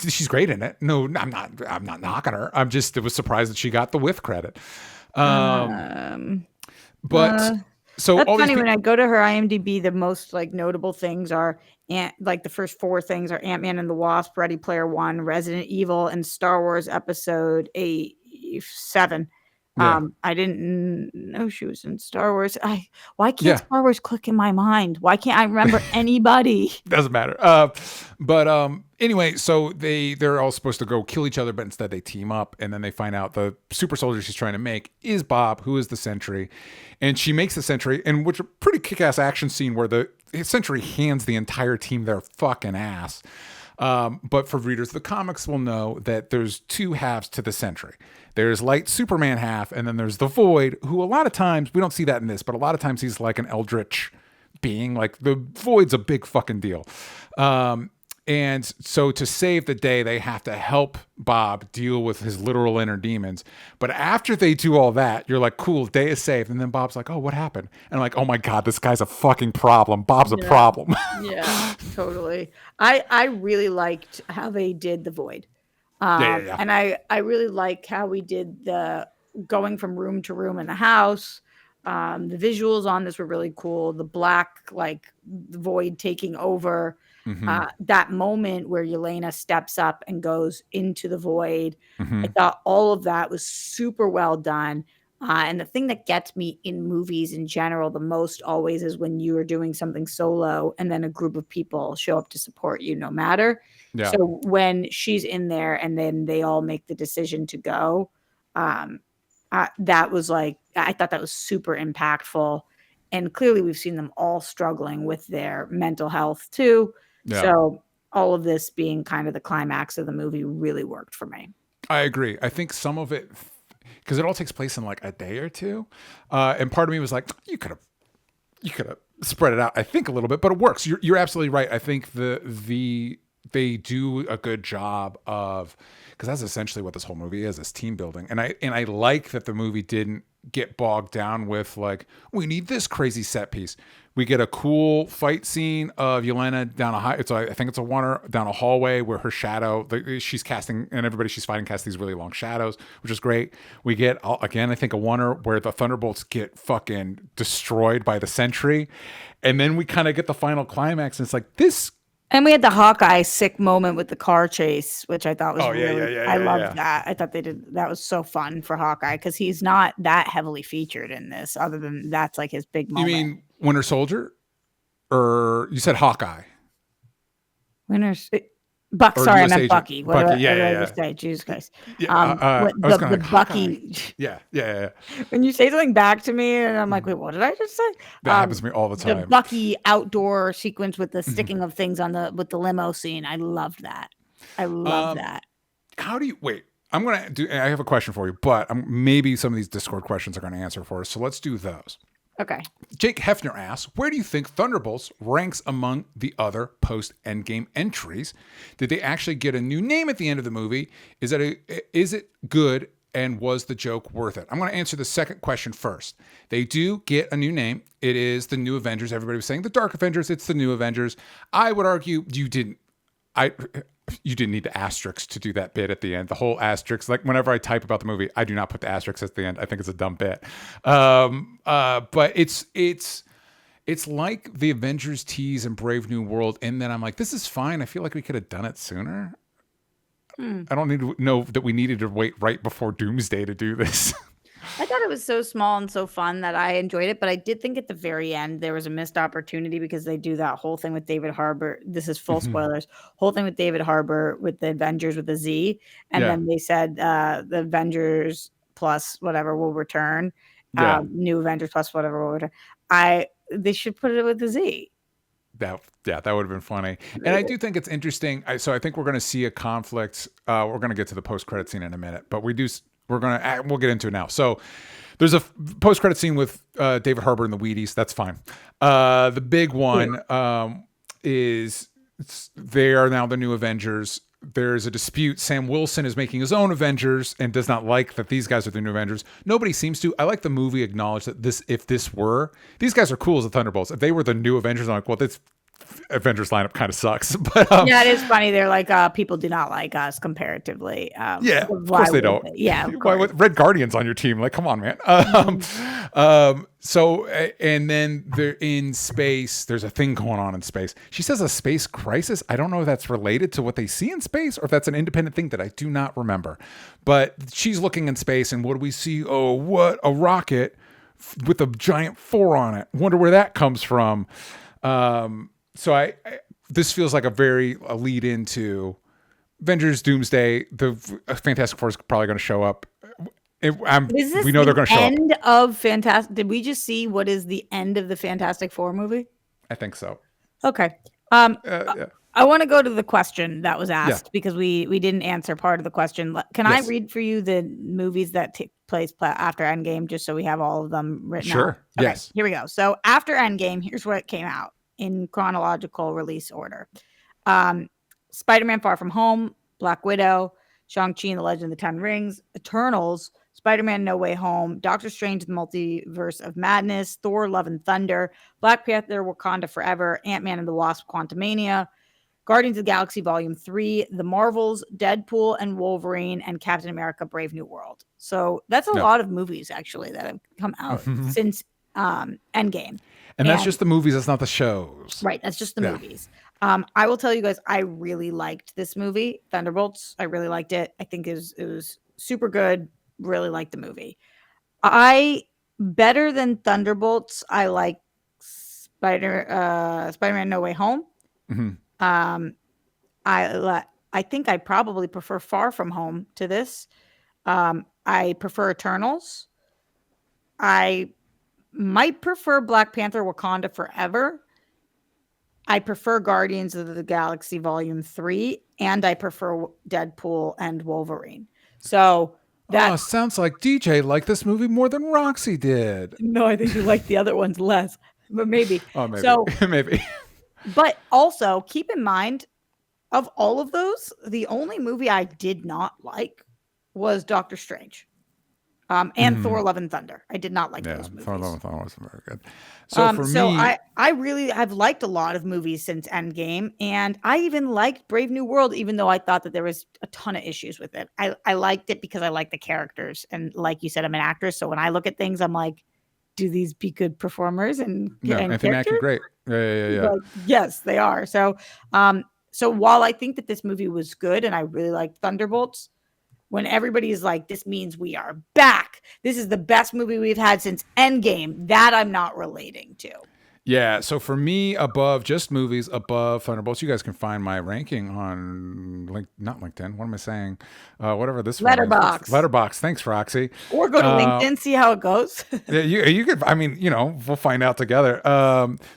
She's great in it. No, I'm not knocking her. I was surprised that she got the with credit. So that's funny. When I go to her IMDb, the most like notable things are the first 4 things are Ant-Man and the Wasp, Ready Player One, Resident Evil, and Star Wars Episode 7. Yeah. I didn't know she was in Star Wars. Why can't Star Wars click in my mind? Why can't I remember anybody? Doesn't matter. Anyway, so they're all supposed to go kill each other, but instead they team up, and then they find out the super soldier she's trying to make is Bob, who is the Sentry, and she makes the Sentry, and which a pretty kick-ass action scene where the Sentry hands the entire team their fucking ass. But for readers of the comics will know that there's 2 halves to the Sentry. There's light Superman half, and then there's the Void, who a lot of times, we don't see that in this, but a lot of times he's like an eldritch being. Like, the Void's a big fucking deal. And so to save the day, they have to help Bob deal with his literal inner demons. But after they do all that, you're like, cool, day is saved. And then Bob's like, oh, what happened? And I'm like, oh my God, this guy's a fucking problem. Bob's a problem. Yeah, totally. I really liked how they did the Void. And I really like how we did the going from room to room in the house. The visuals on this were really cool. The black, like the Void taking over. That moment where Yelena steps up and goes into the Void. I thought all of that was super well done. And the thing that gets me in movies in general the most always is when you are doing something solo and then a group of people show up to support you no matter. Yeah. So when she's in there and then they all make the decision to go, that was like, I thought that was super impactful. And clearly we've seen them all struggling with their mental health too. Yeah. So all of this being kind of the climax of the movie really worked for me. I agree. I think some of it, because it all takes place in like a day or two. And part of me was like, you could have spread it out, I think, a little bit, but it works. You're absolutely right. I think they do a good job of, because that's essentially what this whole movie is team building. And I like that the movie didn't get bogged down with like, we need this crazy set piece. We get a cool fight scene of Yelena down I think it's a water down a hallway where her shadow, she's casting, and everybody she's fighting casts these really long shadows, which is great. We get again, I think a wonder where the Thunderbolts get fucking destroyed by the Sentry, and then we kind of get the final climax, and it's like this. And we had the Hawkeye sick moment with the car chase, which I thought was I loved that. I thought that was so fun for Hawkeye because he's not that heavily featured in this, other than that's like his big moment. You mean Winter Soldier? Or you said Hawkeye? Sorry, I meant Agent. Bucky. What Bucky, did I say? Jesus Christ. The Bucky. Yeah. When you say something back to me, and I'm like, wait, what did I just say? That happens to me all the time. The Bucky outdoor sequence with the sticking of things with the limo scene. I loved that. I love that. How do you wait? I have a question for you, but maybe some of these Discord questions are going to answer for us. So let's do those. Okay. Jake Hefner asks, where do you think Thunderbolts ranks among the other post-Endgame entries? Did they actually get a new name at the end of the movie? Is it good, and was the joke worth it? I'm going to answer the second question first. They do get a new name. It is the New Avengers. Everybody was saying the Dark Avengers. It's the New Avengers. I would argue you didn't need the asterisks to do that bit at the end. The whole asterisk, like whenever I type about the movie, I do not put the asterisks at the end. I think it's a dumb bit. But it's like the Avengers tease and Brave New World. And then I'm like, this is fine. I feel like we could have done it sooner. I don't need to know that we needed to wait right before Doomsday to do this. I thought it was so small and so fun that I enjoyed it, but I did think at the very end there was a missed opportunity because they do that whole thing with David Harbour. This is full spoilers. Whole thing with David Harbour with the Avengers with a Z, and then they said the Avengers plus whatever will return. New Avengers plus whatever will return. They should put it with the Z. That would have been funny. And I do think it's interesting. So I think we're going to see a conflict. We're going to get to the post-credit scene in a minute, but we'll get into it now. So there's a post-credit scene with David Harbour and the Wheaties. That's fine. The big one is they are now the New Avengers. There's a dispute. Sam Wilson is making his own Avengers and does not like that these guys are the New Avengers. Nobody seems to. I like the movie acknowledge that these guys are cool as the Thunderbolts. If they were the New Avengers, I'm like, well, this Avengers lineup kind of sucks. But yeah, it is funny. They're like, people do not like us comparatively. Of course they don't. Why with Red Guardians on your team? Like, come on, man. So, and then they're in space. There's a thing going on in space. She says a space crisis. I don't know if that's related to what they see in space or if that's an independent thing that I do not remember. But she's looking in space, and what do we see? Oh, what a rocket with a giant 4 on it. Wonder where that comes from. So this feels like a lead into Avengers Doomsday. The Fantastic Four is probably going to show up. We know they're going to show up. End of Fantastic. Did we just see what is the end of the Fantastic Four movie? I think so. Okay. I want to go to the question that was asked because we didn't answer part of the question. Can I read for you the movies that take place after Endgame, just so we have all of them written out? Sure. Okay, yes. Here we go. So after Endgame, here's what came out in chronological release order. Spider-Man Far From Home, Black Widow, Shang-Chi and the Legend of the Ten Rings, Eternals, Spider-Man No Way Home, Doctor Strange the Multiverse of Madness, Thor Love and Thunder, Black Panther Wakanda Forever, Ant-Man and the Wasp Quantumania, Guardians of the Galaxy Volume 3, The Marvels, Deadpool and Wolverine, and Captain America Brave New World. So that's a lot of movies actually that have come out since Endgame. And that's just the movies. That's not the shows. Right. That's just the movies. I will tell you guys, I really liked this movie, Thunderbolts. I really liked it. I think it was super good. Really liked the movie. Better than Thunderbolts, I like Spider-Man No Way Home. Mm-hmm. I think I probably prefer Far From Home to this. I prefer Eternals. I might prefer Black Panther Wakanda Forever. I prefer Guardians of the Galaxy Volume 3, and I prefer Deadpool and Wolverine. So that sounds like DJ liked this movie more than Roxy did. No, I think you liked the other ones less, but maybe. Oh, maybe. So, maybe. But also keep in mind, of all of those, the only movie I did not like was Doctor Strange. And Thor: Love and Thunder. I did not like Yeah, those movies. Thor: Love and Thunder wasn't very good. So for me, I really have liked a lot of movies since Endgame, and I even liked Brave New World, even though I thought that there was a ton of issues with it. I liked it because I like the characters, and like you said, I'm an actress, so when I look at things, I'm like, do these be good performers and Anthony Mackie, characters? great. Yeah. Like, yes, they are. So, so while I think that this movie was good, and I really liked Thunderbolts, when everybody is like, this means we are back. This is the best movie we've had since Endgame. That I'm not relating to. Yeah, so for me, above just movies, above Thunderbolts, you guys can find my ranking on not LinkedIn. What am I saying? Whatever this Letterboxd. Letterboxd. Thanks, Roxy. Or go to LinkedIn, see how it goes. Yeah, you could. I mean, we'll find out together.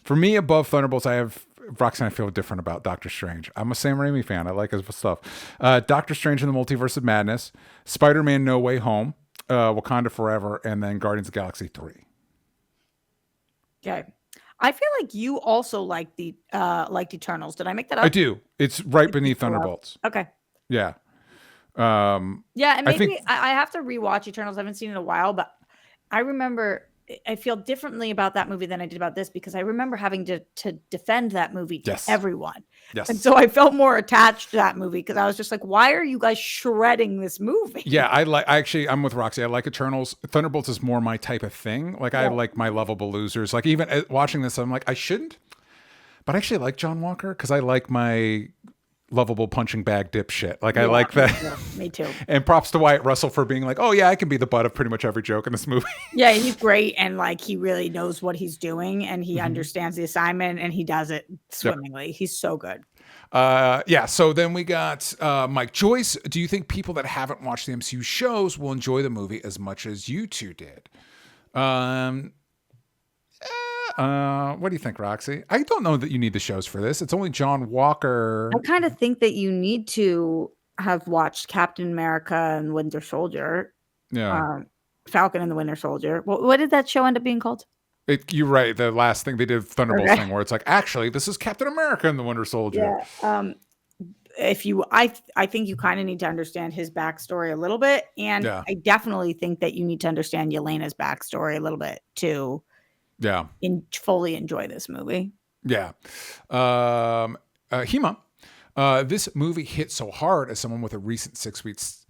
For me, above Thunderbolts, I have Roxy. And I feel different about Doctor Strange. I'm a Sam Raimi fan. I like his stuff. Doctor Strange and the Multiverse of Madness, Spider-Man: No Way Home, Wakanda Forever, and then Guardians of the Galaxy 3. Okay. I feel like you also liked Eternals. Did I make that up? I do. It's right beneath Thunderbolts. Okay. Yeah. Yeah, and maybe I have to rewatch Eternals. I haven't seen it in a while, but I remember I feel differently about that movie than I did about this because I remember having to defend that movie to everyone. Yes. And so I felt more attached to that movie because I was just like, why are you guys shredding this movie? Yeah, I'm with Roxy. I like Eternals. Thunderbolts is more my type of thing. Like I like my lovable losers. Like even watching this, I'm like, I shouldn't. But I actually like John Walker because I like my lovable punching bag dipshit. Like I like that. Me too. And props to Wyatt Russell for being like, oh yeah, I can be the butt of pretty much every joke in this movie. Yeah, he's great, and like he really knows what he's doing, and he understands the assignment, and he does it swimmingly. Yep. He's so good. Yeah. So then we got Mike Joyce. Do you think people that haven't watched the MCU shows will enjoy the movie as much as you two did? What do you think, Roxy? I don't know that you need the shows for this. It's only John Walker. I kind of think that you need to have watched Captain America and Winter Soldier. Yeah. Falcon and the Winter Soldier. What did that show end up being called? You're right. The last thing they did, Thunderbolts thing, where it's like, actually, this is Captain America and the Winter Soldier. Yeah. I think you kind of need to understand his backstory a little bit, and I definitely think that you need to understand Yelena's backstory a little bit too. Yeah. Fully enjoy this movie. Yeah. Hema. This movie hit so hard as someone with a recent 6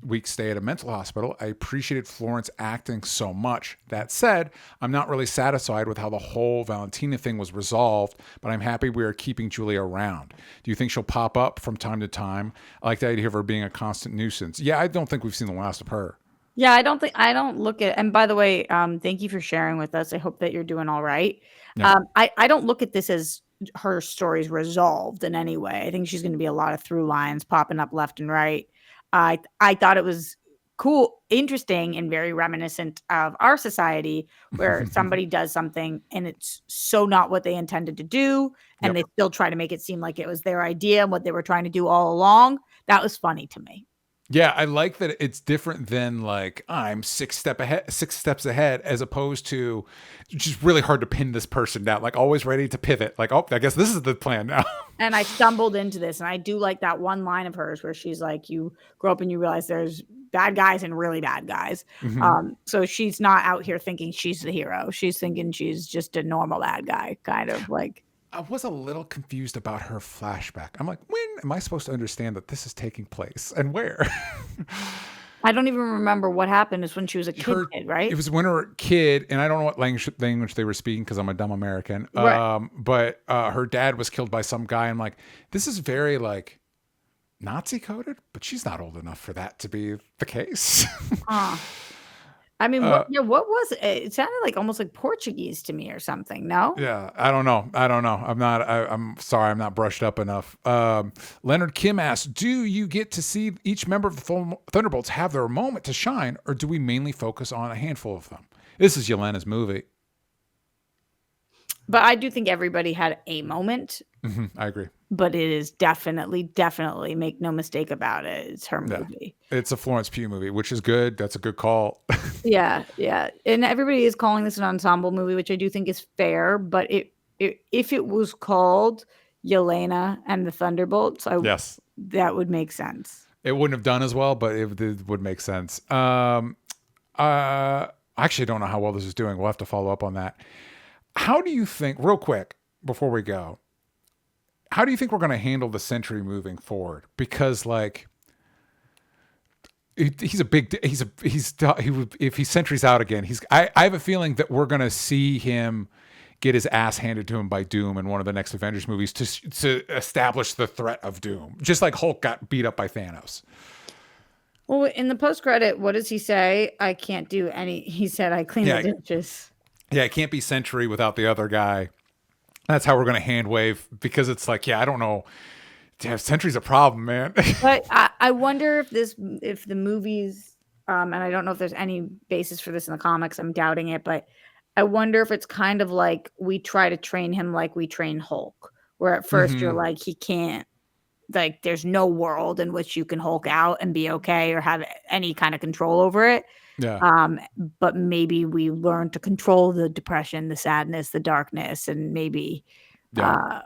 week stay at a mental hospital. I appreciated Florence acting so much. That said, I'm not really satisfied with how the whole Valentina thing was resolved, but I'm happy we are keeping Julia around. Do you think she'll pop up from time to time? I like the idea of her being a constant nuisance. Yeah, I don't think we've seen the last of her. Yeah, I don't look at, and by the way, thank you for sharing with us. I hope that you're doing all right. Yeah. I don't look at this as her story's resolved in any way. I think she's going to be a lot of through lines popping up left and right. I thought it was cool, interesting, and very reminiscent of our society where somebody does something and it's so not what they intended to do. And they still try to make it seem like it was their idea and what they were trying to do all along. That was funny to me. Yeah, I like that it's different than like I'm 6 steps ahead, as opposed to just really hard to pin this person down, like always ready to pivot. Like, oh, I guess this is the plan now. And I stumbled into this, and I do like that one line of hers where she's like, you grow up and you realize there's bad guys and really bad guys. So she's not out here thinking she's the hero. She's thinking she's just a normal bad guy, kind of like. I was a little confused about her flashback. I'm like, when am I supposed to understand that this is taking place and where? I don't even remember what happened. Is when she was a kid, right? It was when her kid, and I don't know what language they were speaking because I'm a dumb American. Right. But her dad was killed by some guy. I'm like, this is very like Nazi coded, but she's not old enough for that to be the case. I mean, what was it? It sounded like almost like Portuguese to me or something. No? Yeah, I don't know. I'm sorry, I'm not brushed up enough. Leonard Kim asks, do you get to see each member of the Thunderbolts have their moment to shine, or do we mainly focus on a handful of them? This is Yelena's movie. But I do think everybody had a moment. I agree. But it is definitely, make no mistake about it, it's her movie. Yeah. It's a Florence Pugh movie, which is good. That's a good call. Yeah. And everybody is calling this an ensemble movie, which I do think is fair. But if it was called Yelena and the Thunderbolts, that would make sense. It wouldn't have done as well, but it would make sense. I actually don't know how well this is doing. We'll have to follow up on that. How do you think, real quick, before we go, how do you think we're going to handle the Sentry moving forward? Because like, he's a big, if he Sentry's out again, I have a feeling that we're going to see him get his ass handed to him by Doom in one of the next Avengers movies to establish the threat of Doom. Just like Hulk got beat up by Thanos. Well, in the post-credit, what does he say? I can't do any. He said, I clean the dishes. Yeah, it can't be Sentry without the other guy. That's how we're going to hand wave, because it's like, I don't know. Damn, Sentry's a problem, man. But I wonder if the movies, and I don't know if there's any basis for this in the comics. I'm doubting it, but I wonder if it's kind of like we try to train him like we train Hulk, where at first you're like, he can't. Like, there's no world in which you can Hulk out and be okay or have any kind of control over it. Yeah. But maybe we learn to control the depression, the sadness, the darkness, and maybe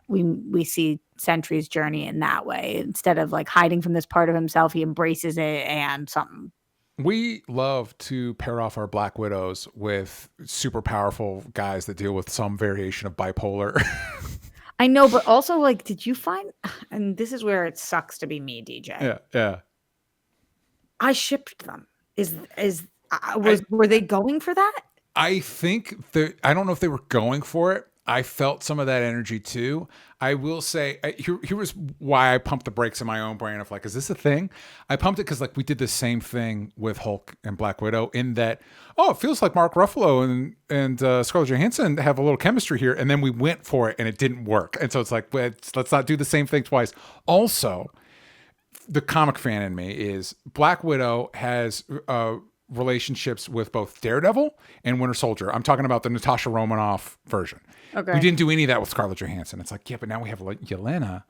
we see Sentry's journey in that way. Instead of like hiding from this part of himself, he embraces it and something. We love to pair off our Black Widows with super powerful guys that deal with some variation of bipolar. I know, but also, like, did you find, and this is where it sucks to be me, DJ. Yeah. I shipped them. Were they going for that? I think I don't know if they were going for it. I felt some of that energy too. I will say, here was why I pumped the brakes in my own brain of like, is this a thing? I pumped it because like we did the same thing with Hulk and Black Widow in that, it feels like Mark Ruffalo and Scarlett Johansson have a little chemistry here. And then we went for it and it didn't work. And so it's like, let's not do the same thing twice. Also, the comic fan in me is Black Widow has relationships with both Daredevil and Winter Soldier. I'm talking about the Natasha Romanoff version. Okay. We didn't do any of that with Scarlett Johansson. It's like, but now we have Yelena.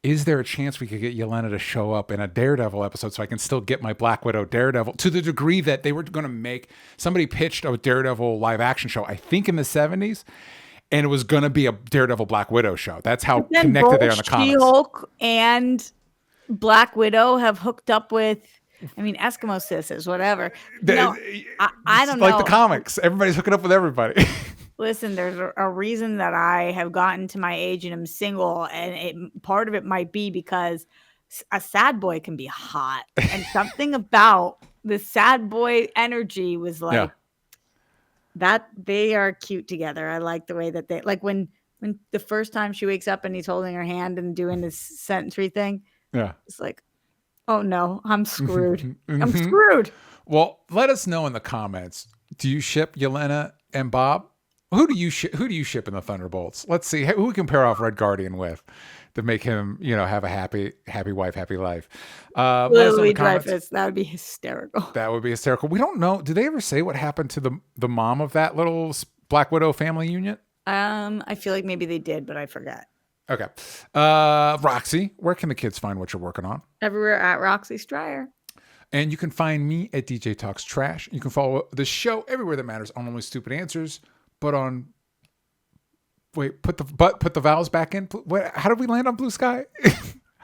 Is there a chance we could get Yelena to show up in a Daredevil episode so I can still get my Black Widow Daredevil, to the degree that they were going to somebody pitched a Daredevil live action show, I think in the 70s, and it was going to be a Daredevil Black Widow show. That's how connected they are in the comics. She-Hulk and Black Widow have hooked up with, Eskimo sisters, whatever. I don't know. Like the comics. Everybody's hooking up with everybody. Listen, there's a reason that I have gotten to my age and I'm single, and part of it might be because a sad boy can be hot, and something about the sad boy energy was like that. They are cute together. I like the way that they, like when the first time she wakes up and he's holding her hand and doing this Sentry thing. Yeah, it's like, oh no, I'm screwed. I'm screwed. Well, let us know in the comments. Do you ship Yelena and Bob? Who do you ship in the Thunderbolts? Let's see who we can pair off Red Guardian with to make him, have a happy wife, happy life. Louis-Dreyfus, that would be hysterical. That would be hysterical. We don't know. Did they ever say what happened to the mom of that little Black Widow family unit? I feel like maybe they did, but I forgot. Okay. Roxy, where can the kids find what you're working on? Everywhere at Roxy Stryer. And you can find me at DJ Talks Trash. You can follow the show everywhere that matters on Only Stupid Answers. But put the vowels back in. How did we land on Blue Sky?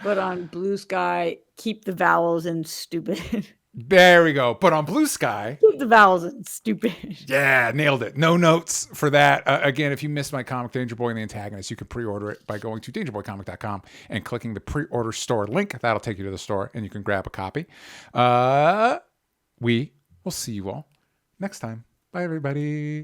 But on Blue Sky, keep the vowels in stupid. There we go. But on Blue Sky, keep the vowels in stupid. Yeah, nailed it. No notes for that. Again, if you missed my comic Danger Boy and the Antagonist, you can pre-order it by going to dangerboycomic.com and clicking the pre-order store link. That'll take you to the store and you can grab a copy. We will see you all next time. Bye, everybody.